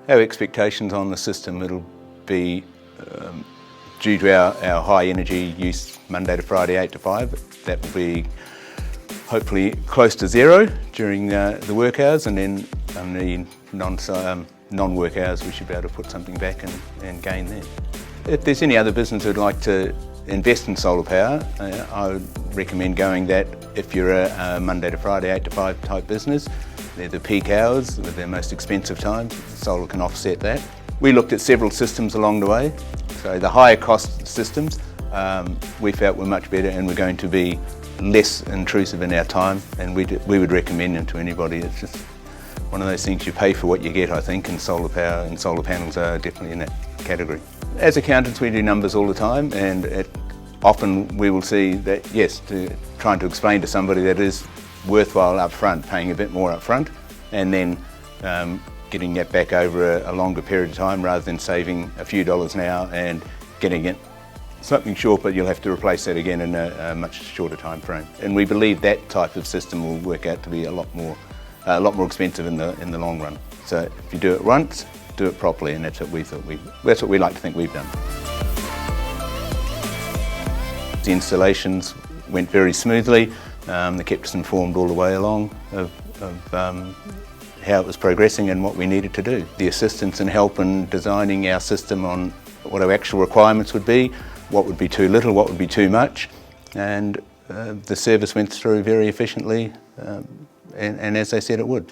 Our expectations on the system, it'll be due to our high energy use Monday to Friday 8 to 5, that will be hopefully close to zero during the work hours, and then on the non-work hours we should be able to put something back and gain there. If there's any other business who'd like to invest in solar power, I would recommend going that if you're a Monday to Friday 8 to 5 type business. They're the peak hours, with their most expensive times. Solar can offset that. We looked at several systems along the way. So the higher cost systems we felt were much better and were going to be less intrusive in our time, and we would recommend them to anybody. It's just one of those things, you pay for what you get, I think, and solar power and solar panels are definitely in that category. As accountants we do numbers all the time, and often we will see that, yes, trying to explain to somebody that it is worthwhile up front, paying a bit more up front, and then getting that back over a longer period of time rather than saving a few dollars now and getting it something short, but you'll have to replace that again in a much shorter time frame. And we believe that type of system will work out to be a lot more expensive in the long run. So if you do it once, do it properly, and that's what we like to think we've done. The installations went very smoothly. They kept us informed all the way along of how it was progressing and what we needed to do. The assistance and help in designing our system on what our actual requirements would be, what would be too little, what would be too much, and the service went through very efficiently and as they said it would.